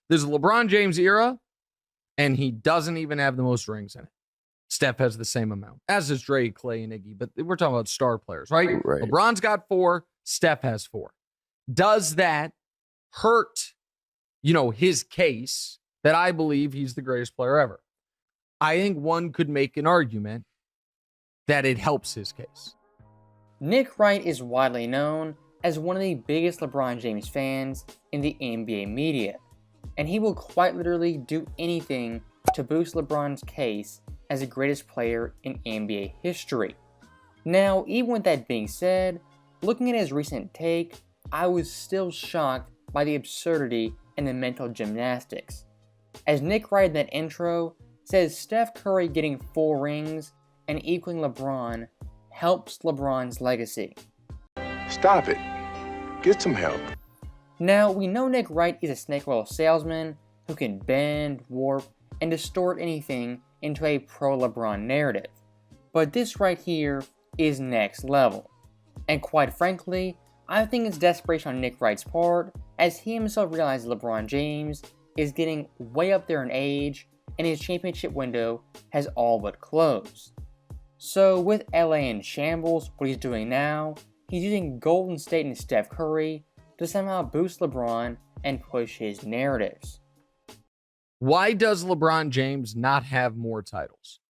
There's a LeBron James era, and he doesn't even have the most rings in it. Steph has the same amount, as does Dre, Clay, and Iggy. But we're talking about star players, right? Right. LeBron's got 4. Steph has 4. Does that hurt, his case that I believe he's the greatest player ever? I think one could make an argument that it helps his case. Nick Wright is widely known as one of the biggest LeBron James fans in the NBA media, and he will quite literally do anything to boost LeBron's case as the greatest player in NBA history. Now, even with that being said, looking at his recent take, I was still shocked by the absurdity and the mental gymnastics. As Nick Wright in that intro says, Steph Curry getting 4 rings and equaling LeBron helps LeBron's legacy. Stop it. Get some help. Now, we know Nick Wright is a snake oil salesman who can bend, warp, and distort anything into a pro-LeBron narrative. But this right here is next level. And quite frankly, I think it's desperation on Nick Wright's part, as he himself realizes LeBron James is getting way up there in age and his championship window has all but closed. So with LA in shambles, what he's doing now, he's using Golden State and Steph Curry to somehow boost LeBron and push his narratives. Why does LeBron James not have more titles?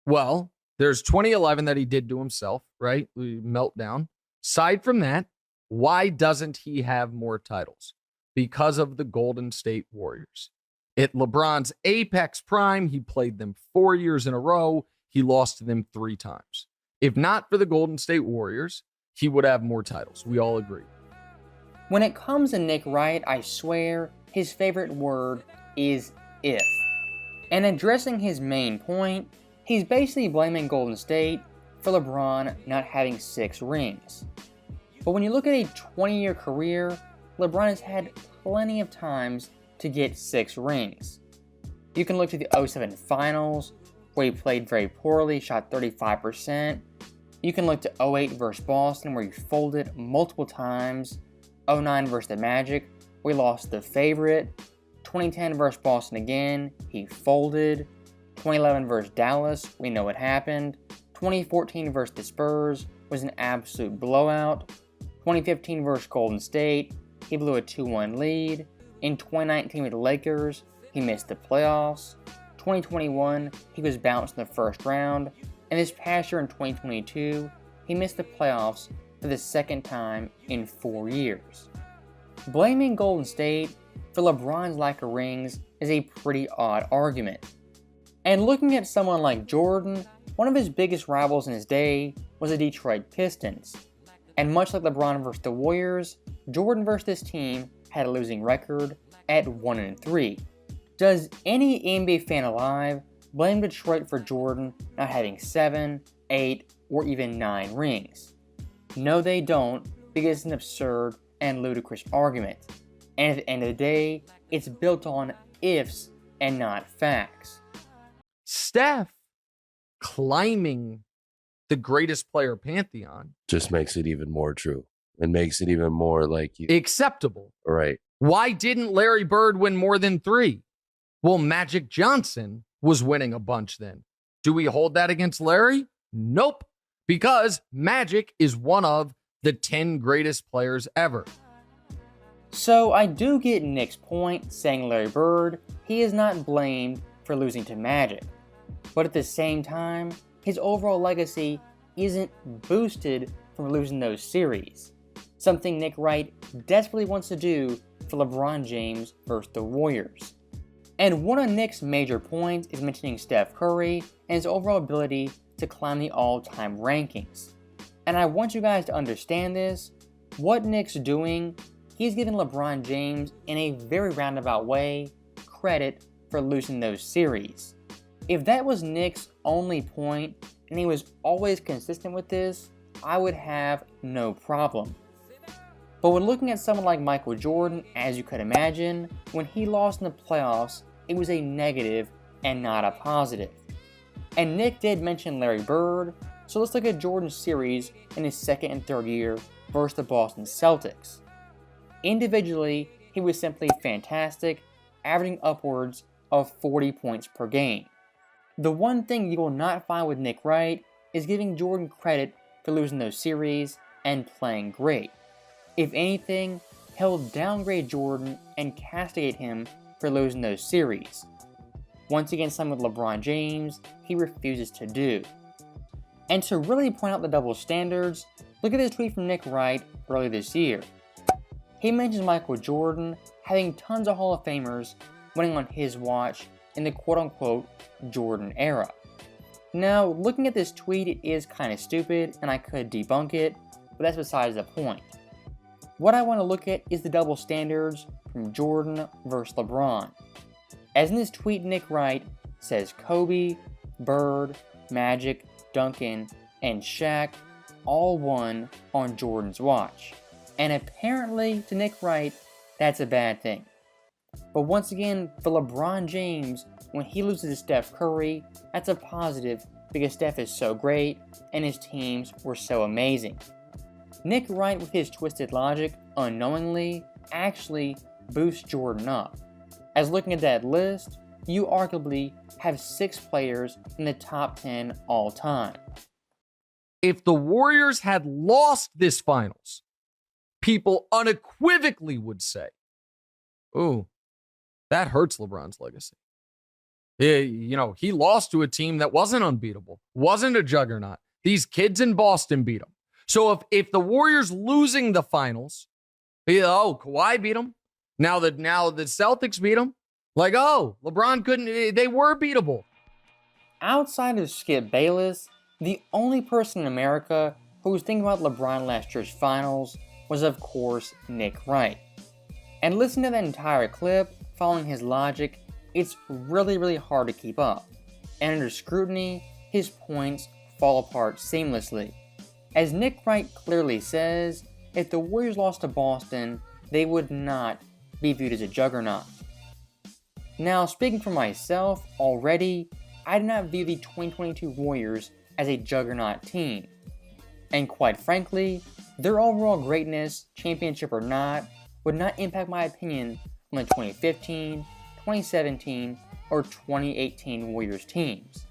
Well, there's 2011 that he did to himself, right? Meltdown. Aside from that, why doesn't he have more titles? Because of the Golden State Warriors. At LeBron's apex prime, he played them 4 years in a row. He lost to them 3 times. If not for the Golden State Warriors, he would have more titles. We all agree. When it comes to Nick Wright, I swear his favorite word is if. And addressing his main point, he's basically blaming Golden State for LeBron not having 6 rings. But when you look at a 20-year career, LeBron has had plenty of times to get 6 rings. You can look to the 07 Finals, where he played very poorly, shot 35%. You can look to 08 versus Boston, where he folded multiple times. 09 versus the Magic, where he lost the favorite. 2010 versus Boston again, he folded. 2011 versus Dallas, we know what happened. 2014 versus the Spurs was an absolute blowout. 2015 versus Golden State, he blew a 2-1 lead. In 2019 with the Lakers, he missed the playoffs. 2021, he was bounced in the first round. And this past year in 2022, he missed the playoffs for the second time in 4 years. Blaming Golden State for LeBron's lack of rings is a pretty odd argument. And looking at someone like Jordan, one of his biggest rivals in his day was the Detroit Pistons. And much like LeBron versus the Warriors, Jordan versus this team had a losing record at 1-3. Does any NBA fan alive blame Detroit for Jordan not having 7, 8, or even 9 rings? No, they don't, because it's an absurd and ludicrous argument. And at the end of the day, it's built on ifs and not facts. Steph climbing the greatest player pantheon just makes it even more true. It makes it even more like you. acceptable. Right. Why didn't Larry Bird win more than 3? Well, Magic Johnson was winning a bunch then. Do we hold that against Larry? Nope. Because Magic is one of the 10 greatest players ever. So I do get Nick's point saying Larry Bird, he is not blamed for losing to Magic. But at the same time, his overall legacy isn't boosted from losing those series. Something Nick Wright desperately wants to do for LeBron James versus the Warriors. And one of Nick's major points is mentioning Steph Curry and his overall ability to climb the all-time rankings. And I want you guys to understand this. What Nick's doing, he's giving LeBron James, in a very roundabout way, credit for losing those series. If that was Nick's only point, and he was always consistent with this, I would have no problem. But when looking at someone like Michael Jordan, as you could imagine, when he lost in the playoffs, it was a negative and not a positive. And Nick did mention Larry Bird, so let's look at Jordan's series in his second and third year versus the Boston Celtics. Individually, he was simply fantastic, averaging upwards of 40 points per game. The one thing you will not find with Nick Wright is giving Jordan credit for losing those series and playing great. If anything, he'll downgrade Jordan and castigate him for losing those series. Once again, something with LeBron James, he refuses to do. And to really point out the double standards, look at this tweet from Nick Wright earlier this year. He mentions Michael Jordan having tons of Hall of Famers winning on his watch in the quote-unquote Jordan era. Now, looking at this tweet, it is kind of stupid and I could debunk it, but that's besides the point. What I want to look at is the double standards from Jordan versus LeBron. As in this tweet, Nick Wright says Kobe, Bird, Magic, Duncan, and Shaq all won on Jordan's watch. And apparently, to Nick Wright, that's a bad thing. But once again, for LeBron James, when he loses to Steph Curry, that's a positive because Steph is so great and his teams were so amazing. Nick Wright, with his twisted logic, unknowingly, actually boosts Jordan up. As looking at that list, you arguably have 6 players in the top 10 all time. If the Warriors had lost this finals, people unequivocally would say, ooh, that hurts LeBron's legacy. He lost to a team that wasn't unbeatable, wasn't a juggernaut. These kids in Boston beat him. So if the Warriors losing the finals, Kawhi beat him. Now the Celtics beat him. LeBron couldn't, they were beatable. Outside of Skip Bayless, the only person in America who was thinking about LeBron last year's finals was, of course, Nick Wright. And listen to that entire clip, following his logic, it's really, really hard to keep up. And under scrutiny, his points fall apart seamlessly. As Nick Wright clearly says, if the Warriors lost to Boston, they would not be viewed as a juggernaut. Now, speaking for myself, already, I do not view the 2022 Warriors as a juggernaut team. And quite frankly, their overall greatness, championship or not, would not impact my opinion on the 2015, 2017, or 2018 Warriors teams,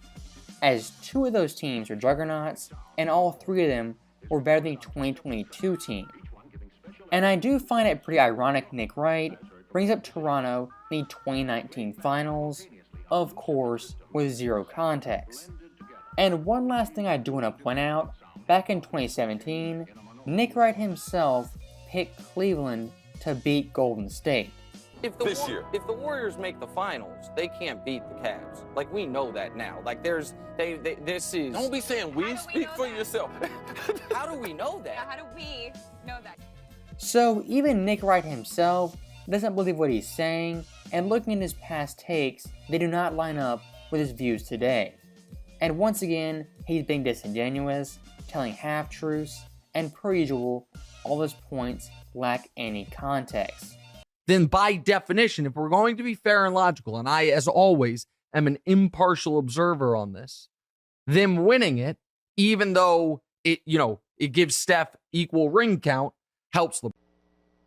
as 2 of those teams are juggernauts, and all 3 of them were better than the 2022 team. And I do find it pretty ironic Nick Wright brings up Toronto in the 2019 finals, of course, with 0 context. And one last thing I do want to point out, back in 2017, Nick Wright himself picked Cleveland to beat Golden State. If the Warriors make the finals, they can't beat the Cavs. We know that now. This is... Don't be saying we. Speak for yourself. How do we know that? How do we know that? So even Nick Wright himself doesn't believe what he's saying, and looking at his past takes, they do not line up with his views today. And once again, he's being disingenuous, telling half-truths, and per usual, all his points lack any context. Then by definition, if we're going to be fair and logical, and I, as always, am an impartial observer on this, them winning it, even though it gives Steph equal ring count, helps LeBron.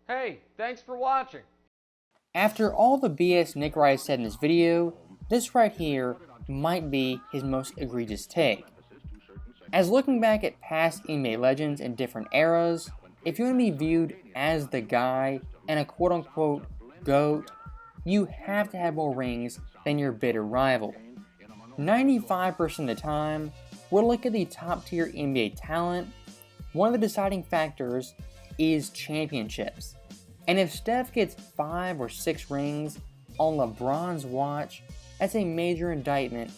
Hey, thanks for watching. After all the BS Nick Wright said in this video, this right here might be his most egregious take. As looking back at past NBA legends in different eras, if you want to be viewed as the guy and a quote-unquote GOAT, you have to have more rings than your bitter rival. 95% of the time, we'll look at the top-tier NBA talent. One of the deciding factors is championships. And if Steph gets 5 or 6 rings on LeBron's watch, that's a major indictment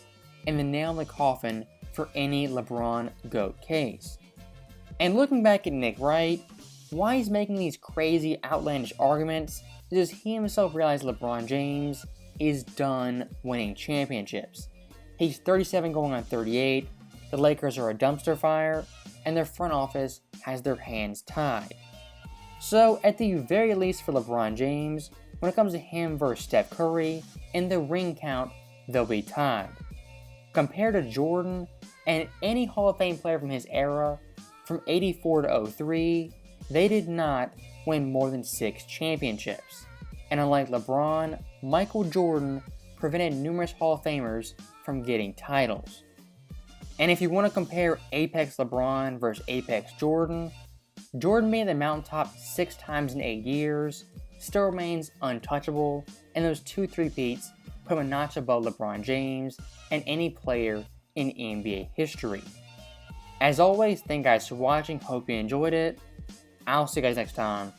and the nail in the coffin for any LeBron GOAT case. And looking back at Nick Wright, why he's making these crazy outlandish arguments is he himself realized LeBron James is done winning championships. He's 37 going on 38, the Lakers are a dumpster fire, and their front office has their hands tied. So at the very least for LeBron James, when it comes to him versus Steph Curry, in the ring count, they'll be tied. Compared to Jordan and any Hall of Fame player from his era, from 84 to 03, they did not win more than 6 championships. And unlike LeBron, Michael Jordan prevented numerous Hall of Famers from getting titles. And if you want to compare Apex LeBron versus Apex Jordan, Jordan made the mountaintop 6 times in 8 years, still remains untouchable, and those 2 three-peats put him a notch above LeBron James and any player in NBA history. As always, thank you guys for watching, hope you enjoyed it. I'll see you guys next time.